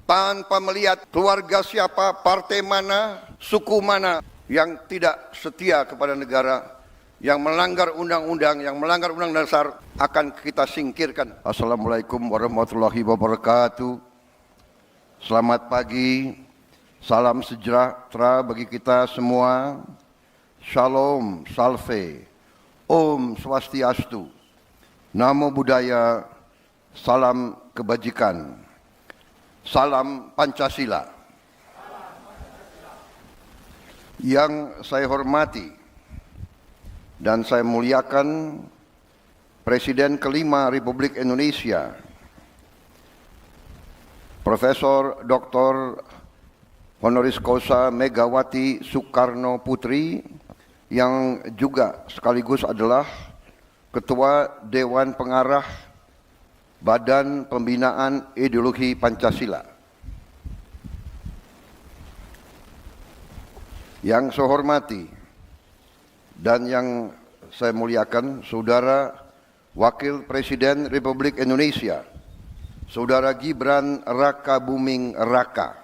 tanpa melihat keluarga siapa, partai mana, suku mana yang tidak setia kepada negara, yang melanggar undang-undang, yang melanggar undang dasar akan kita singkirkan. Assalamualaikum warahmatullahi wabarakatuh. Selamat pagi, salam sejahtera bagi kita semua. Shalom, salve, Om Swastiastu, Namo Buddhaya, salam kebajikan, salam Pancasila. Yang saya hormati dan saya muliakan Presiden kelima Republik Indonesia, Profesor Dr. Honoris Causa Megawati Soekarno Putri, yang juga sekaligus adalah Ketua Dewan Pengarah Badan Pembinaan Ideologi Pancasila. Yang saya hormati dan yang saya muliakan Saudara Wakil Presiden Republik Indonesia, Saudara Gibran Rakabuming Raka.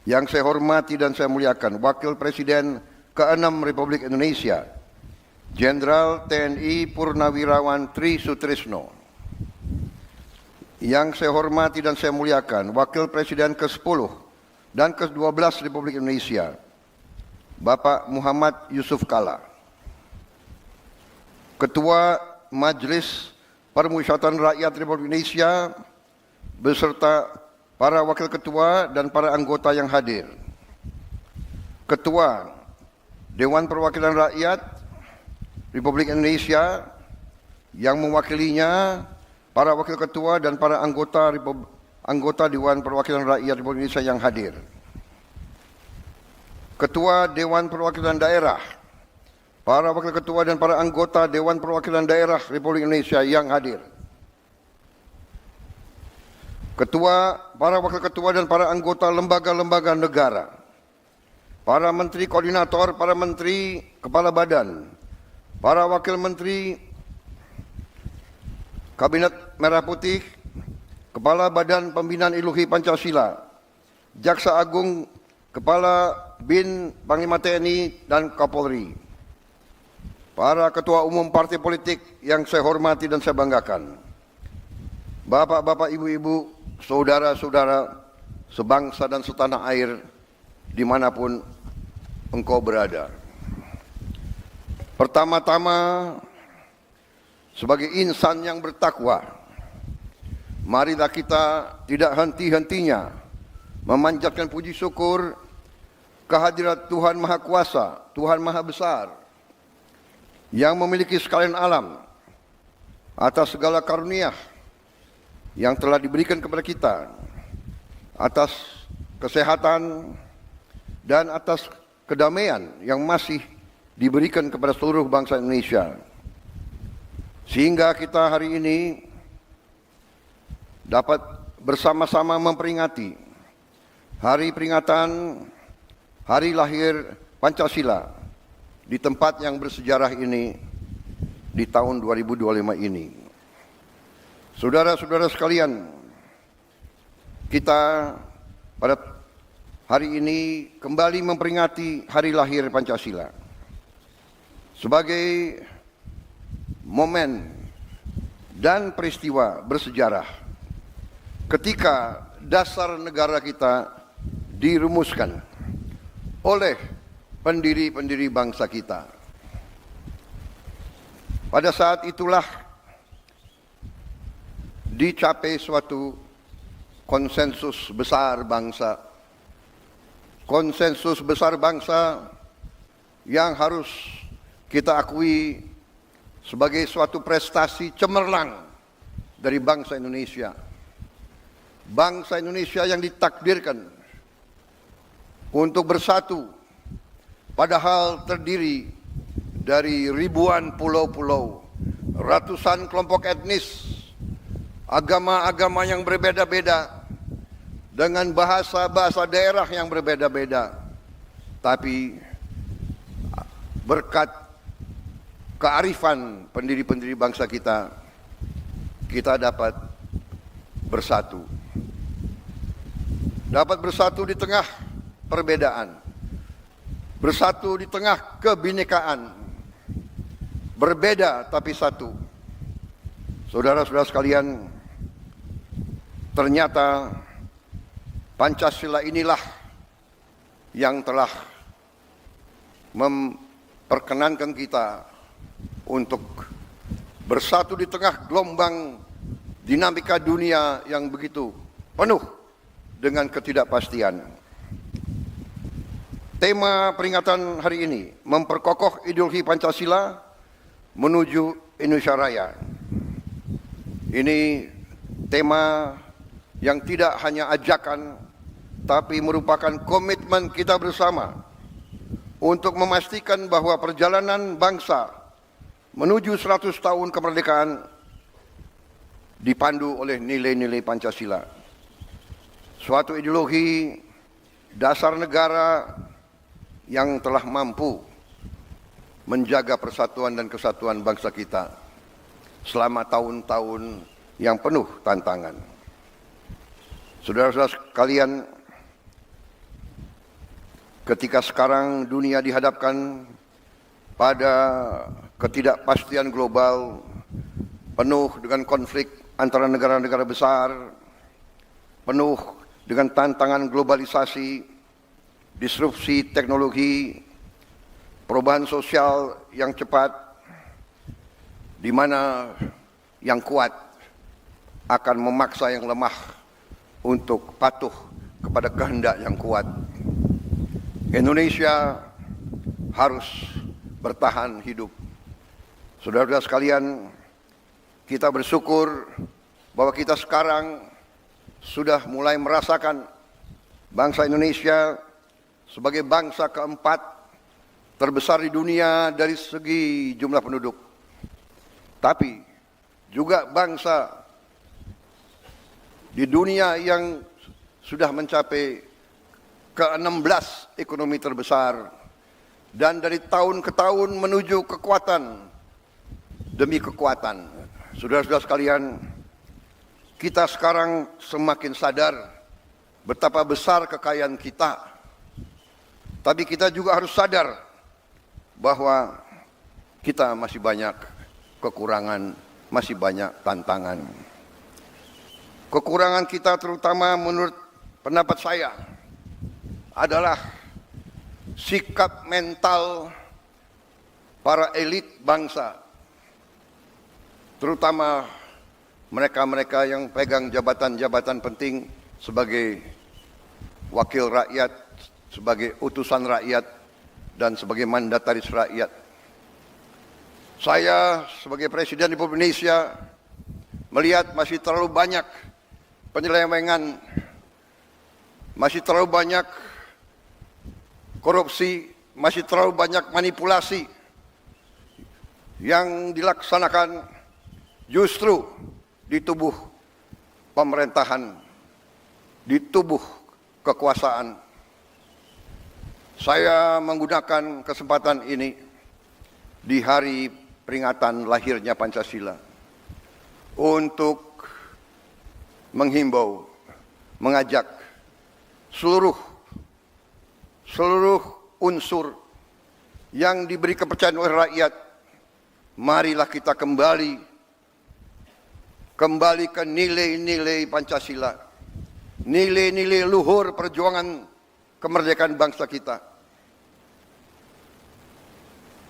Yang saya hormati dan saya muliakan Wakil Presiden ke-6 Republik Indonesia, Jenderal TNI Purnawirawan Tri Sutrisno. Yang saya hormati dan saya muliakan Wakil Presiden ke-10 dan ke-12 Republik Indonesia, Bapak Muhammad Yusuf Kalla. Ketua Majelis Permusyawaratan Rakyat Republik Indonesia beserta para wakil ketua dan para anggota yang hadir. Ketua Dewan Perwakilan Rakyat Republik Indonesia yang mewakilinya para wakil ketua dan para anggota Dewan Perwakilan Rakyat Republik Indonesia yang hadir. Ketua Dewan Perwakilan Daerah, para wakil ketua dan para anggota Dewan Perwakilan Daerah Republik Indonesia yang hadir. Para wakil ketua dan para anggota lembaga-lembaga negara, para menteri koordinator, para menteri kepala badan, para wakil menteri Kabinet Merah Putih, Kepala Badan Pembinaan Ideologi Pancasila, Jaksa Agung, Kepala BIN, Panglima TNI, dan Kapolri. Para ketua umum partai politik yang saya hormati dan saya banggakan. Bapak-bapak, ibu-ibu, saudara-saudara sebangsa dan setanah air dimanapun engkau berada. Pertama-tama, sebagai insan yang bertakwa, marilah kita tidak henti-hentinya memanjatkan puji syukur kehadirat Tuhan Maha Kuasa, Tuhan Maha Besar, yang memiliki sekalian alam, atas segala karunia yang telah diberikan kepada kita, atas kesehatan dan atas kedamaian yang masih diberikan kepada seluruh bangsa Indonesia. Sehingga kita hari ini dapat bersama-sama memperingati hari peringatan hari lahir Pancasila di tempat yang bersejarah ini di tahun 2025 ini. Saudara-saudara sekalian, kita pada hari ini kembali memperingati hari lahir Pancasila sebagai momen dan peristiwa bersejarah ketika dasar negara kita dirumuskan oleh pendiri-pendiri bangsa kita. Pada saat itulah dicapai suatu konsensus besar bangsa. Konsensus besar bangsa yang harus kita akui sebagai suatu prestasi cemerlang dari bangsa Indonesia. Bangsa Indonesia yang ditakdirkan untuk bersatu, padahal terdiri dari ribuan pulau-pulau, ratusan kelompok etnis, agama-agama yang berbeda-beda, dengan bahasa-bahasa daerah yang berbeda-beda. Tapi berkat kearifan pendiri-pendiri bangsa kita, kita dapat bersatu. dapat bersatu di tengah perbedaan, bersatu di tengah kebinekaan, berbeda tapi satu. Saudara-saudara sekalian, ternyata Pancasila inilah yang telah memperkenankan kita untuk bersatu di tengah gelombang dinamika dunia yang begitu penuh dengan ketidakpastian. Tema peringatan hari ini memperkokoh ideologi Pancasila menuju Indonesia Raya. Ini tema yang tidak hanya ajakan, tapi merupakan komitmen kita bersama untuk memastikan bahwa perjalanan bangsa menuju 100 tahun kemerdekaan dipandu oleh nilai-nilai Pancasila. Suatu ideologi dasar negara yang telah mampu menjaga persatuan dan kesatuan bangsa kita selama tahun-tahun yang penuh tantangan. Saudara-saudara sekalian, ketika sekarang dunia dihadapkan pada ketidakpastian global penuh dengan konflik antara negara-negara besar, penuh dengan tantangan globalisasi, disrupsi teknologi, perubahan sosial yang cepat, di mana yang kuat akan memaksa yang lemah untuk patuh kepada kehendak yang kuat. Indonesia harus bertahan hidup. Saudara-saudara sekalian, kita bersyukur bahwa kita sekarang sudah mulai merasakan bangsa Indonesia sebagai bangsa keempat terbesar di dunia dari segi jumlah penduduk. Tapi juga bangsa di dunia yang sudah mencapai ke-16 ekonomi terbesar, dan dari tahun ke tahun menuju kekuatan demi kekuatan. Saudara-saudara sekalian, kita sekarang semakin sadar betapa besar kekayaan kita, tapi kita juga harus sadar bahwa kita masih banyak kekurangan, masih banyak tantangan. Kekurangan kita terutama menurut pendapat saya adalah sikap mental para elit bangsa, terutama mereka-mereka yang pegang jabatan-jabatan penting sebagai wakil rakyat, sebagai utusan rakyat, dan sebagai mandataris rakyat. Saya sebagai Presiden Republik Indonesia melihat masih terlalu banyak penyelewengan, masih terlalu banyak korupsi, masih terlalu banyak manipulasi yang dilaksanakan justru di tubuh pemerintahan, di tubuh kekuasaan. Saya menggunakan kesempatan ini di hari peringatan lahirnya Pancasila untuk menghimbau, mengajak seluruh unsur yang diberi kepercayaan oleh rakyat, marilah kita kembali ke nilai-nilai Pancasila, nilai-nilai luhur perjuangan kemerdekaan bangsa kita.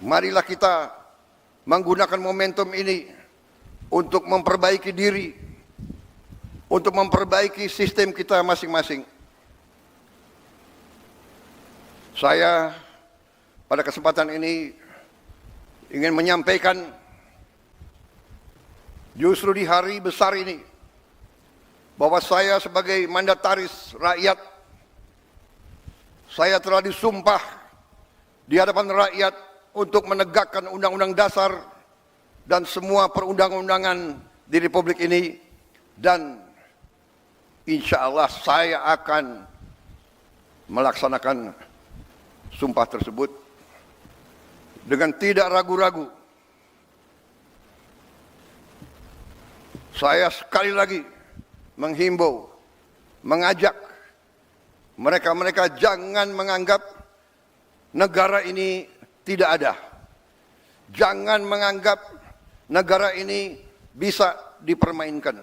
Marilah kita menggunakan momentum ini untuk memperbaiki diri, untuk memperbaiki sistem kita masing-masing. Saya pada kesempatan ini ingin menyampaikan, justru di hari besar ini, bahwa saya sebagai mandataris rakyat, saya telah disumpah di hadapan rakyat untuk menegakkan Undang-Undang Dasar dan semua perundang-undangan di Republik ini, dan insya Allah saya akan melaksanakan sumpah tersebut dengan tidak ragu-ragu. Saya sekali lagi menghimbau, mengajak Mereka-mereka jangan menganggap negara ini tidak ada. Jangan menganggap negara ini bisa dipermainkan.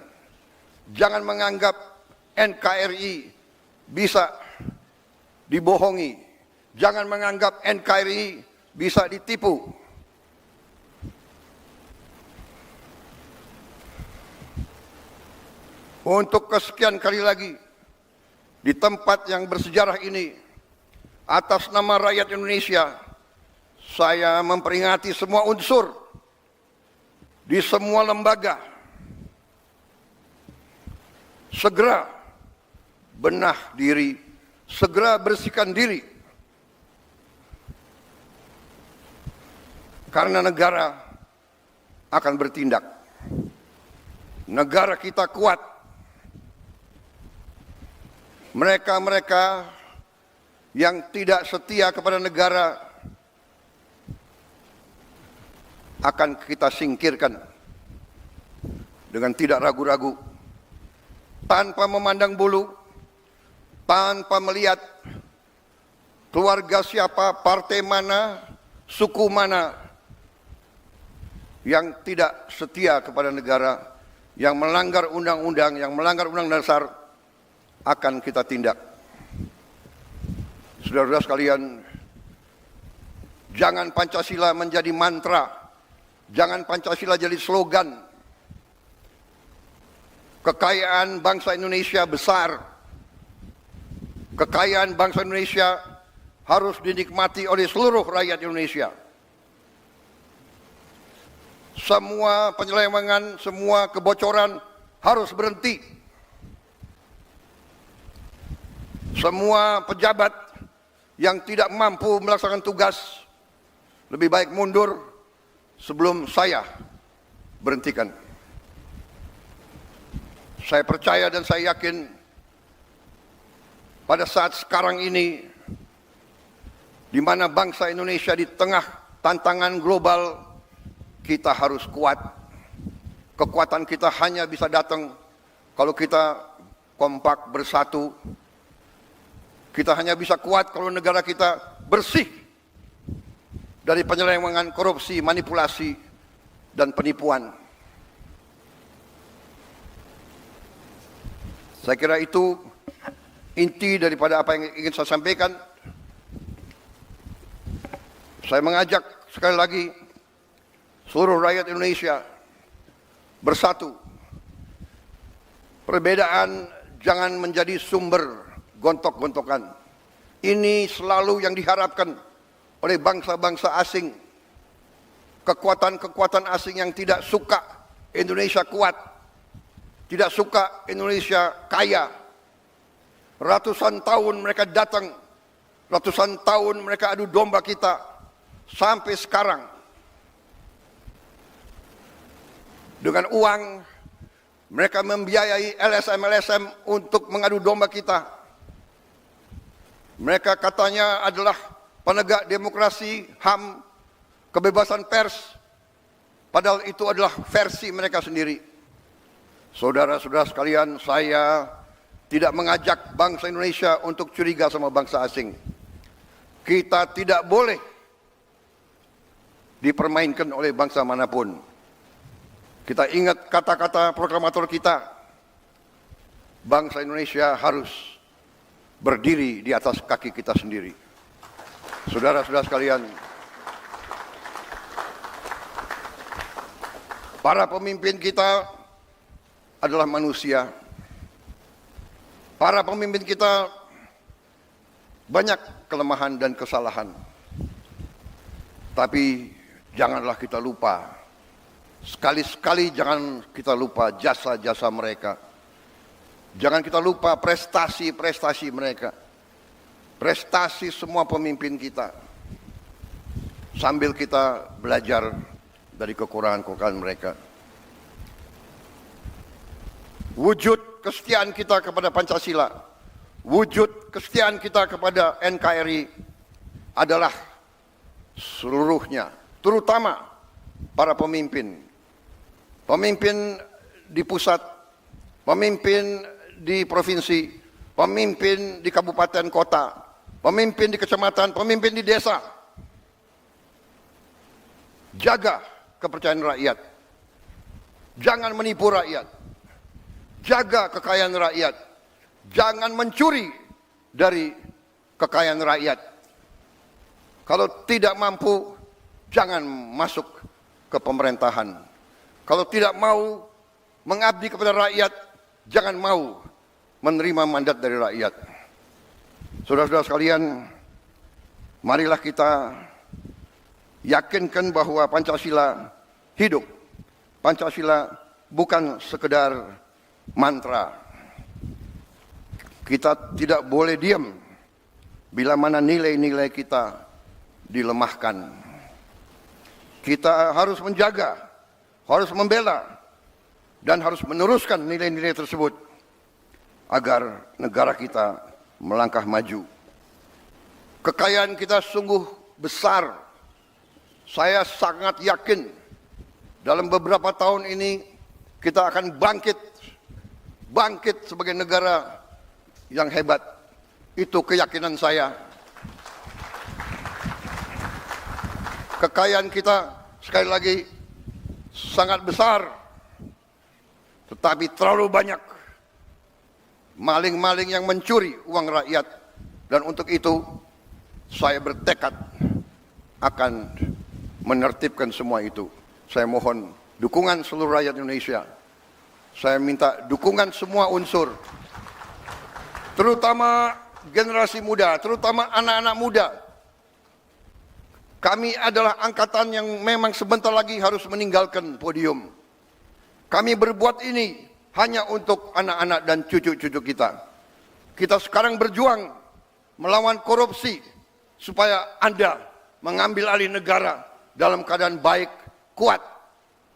Jangan menganggap NKRI bisa dibohongi. Jangan menganggap NKRI bisa ditipu. Untuk kesekian kali lagi, di tempat yang bersejarah ini, atas nama rakyat Indonesia, saya memperingati semua unsur di semua lembaga. Segera benah diri, segera bersihkan diri. Karena negara akan bertindak. Negara kita kuat. Mereka-mereka yang tidak setia kepada negara akan kita singkirkan dengan tidak ragu-ragu, tanpa memandang bulu, tanpa melihat keluarga siapa, partai mana, suku mana yang tidak setia kepada negara, yang melanggar undang-undang, yang melanggar undang dasar, akan kita tindak. Saudara-saudara sekalian, jangan Pancasila menjadi mantra, jangan Pancasila jadi slogan. Kekayaan bangsa Indonesia besar. Kekayaan bangsa Indonesia harus dinikmati oleh seluruh rakyat Indonesia. Semua penyelewengan, semua kebocoran harus berhenti. Semua pejabat yang tidak mampu melaksanakan tugas lebih baik mundur sebelum saya berhentikan. Saya percaya dan saya yakin pada saat sekarang ini, di mana bangsa Indonesia di tengah tantangan global, kita harus kuat. Kekuatan kita hanya bisa datang kalau kita kompak bersatu. Kita hanya bisa kuat kalau negara kita bersih dari penyelewengan, korupsi, manipulasi, dan penipuan. Saya kira itu inti daripada apa yang ingin saya sampaikan. Saya mengajak sekali lagi seluruh rakyat Indonesia bersatu. Perbedaan jangan menjadi sumber gontok-gontokan. Ini selalu yang diharapkan oleh bangsa-bangsa asing. Kekuatan-kekuatan asing yang tidak suka Indonesia kuat, tidak suka Indonesia kaya. Ratusan tahun mereka datang, ratusan tahun mereka adu domba kita, sampai sekarang. Dengan uang, mereka membiayai LSM-LSM untuk mengadu domba kita. Mereka katanya adalah penegak demokrasi, HAM, kebebasan pers. Padahal itu adalah versi mereka sendiri. Saudara-saudara sekalian, saya tidak mengajak bangsa Indonesia untuk curiga sama bangsa asing. Kita tidak boleh dipermainkan oleh bangsa manapun. Kita ingat kata-kata proklamator kita, bangsa Indonesia harus berdiri di atas kaki kita sendiri. Saudara-saudara sekalian, para pemimpin kita adalah manusia. Para pemimpin kita banyak kelemahan dan kesalahan. Tapi janganlah kita lupa, sekali-sekali jangan kita lupa jasa-jasa mereka. Jangan kita lupa prestasi-prestasi mereka. Prestasi semua pemimpin kita. Sambil kita belajar dari kekurangan-kekurangan mereka. Wujud kesetiaan kita kepada Pancasila, wujud kesetiaan kita kepada NKRI adalah seluruhnya, terutama para pemimpin. Pemimpin di pusat, pemimpin di provinsi, pemimpin di kabupaten kota, pemimpin di kecamatan, pemimpin di desa. Jaga kepercayaan rakyat. Jangan menipu rakyat. Jaga kekayaan rakyat. Jangan mencuri dari kekayaan rakyat. Kalau tidak mampu, jangan masuk ke pemerintahan. Kalau tidak mau mengabdi kepada rakyat, jangan mau menerima mandat dari rakyat. Saudara-saudara sekalian, marilah kita yakinkan bahwa Pancasila hidup. Pancasila bukan sekedar mantra. Kita tidak boleh diam bila mana nilai-nilai kita dilemahkan. Kita harus menjaga, harus membela, dan harus meneruskan nilai-nilai tersebut agar negara kita melangkah maju. Kekayaan kita sungguh besar. Saya sangat yakin dalam beberapa tahun ini kita akan bangkit sebagai negara yang hebat. Itu keyakinan saya. Kekayaan kita sekali lagi sangat besar, tetapi terlalu banyak maling-maling yang mencuri uang rakyat. Dan untuk itu saya bertekad akan menertibkan semua itu. Saya mohon dukungan seluruh rakyat Indonesia. Saya minta dukungan semua unsur, terutama generasi muda, terutama anak-anak muda. Kami adalah angkatan yang memang sebentar lagi harus meninggalkan podium. Kami berbuat ini hanya untuk anak-anak dan cucu-cucu kita. Kita sekarang berjuang melawan korupsi supaya Anda mengambil alih negara dalam keadaan baik, kuat.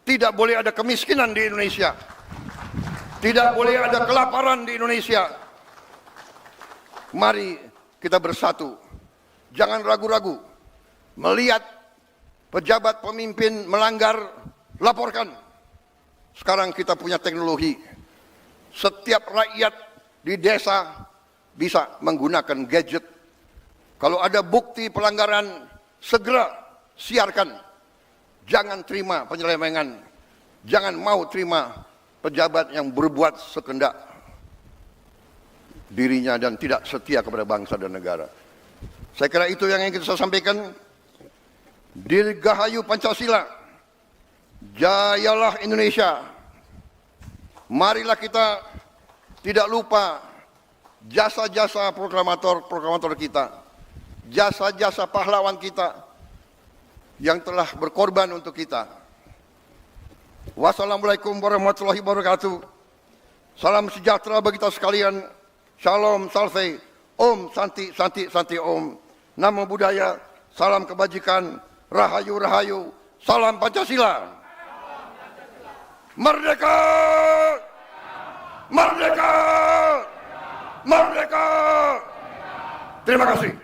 Tidak boleh ada kemiskinan di Indonesia. Tidak boleh ada kelaparan di Indonesia. Mari kita bersatu. Jangan ragu-ragu. Melihat pejabat pemimpin melanggar, laporkan. Sekarang kita punya teknologi. Setiap rakyat di desa bisa menggunakan gadget. Kalau ada bukti pelanggaran, segera siarkan. Jangan terima penyelewengan. Jangan mau terima pejabat yang berbuat sekendak dirinya dan tidak setia kepada bangsa dan negara. Saya kira itu yang ingin saya sampaikan. Dirgahayu Pancasila, jayalah Indonesia. Marilah kita tidak lupa jasa-jasa proklamator kita, jasa-jasa pahlawan kita yang telah berkorban untuk kita. Wassalamualaikum warahmatullahi wabarakatuh. Salam sejahtera bagi kita sekalian. Shalom, salve, om, santi, santi, santi, om. Namo Buddhaya, salam kebajikan, rahayu, rahayu, salam Pancasila. Merdeka! Merdeka! Merdeka! Terima kasih.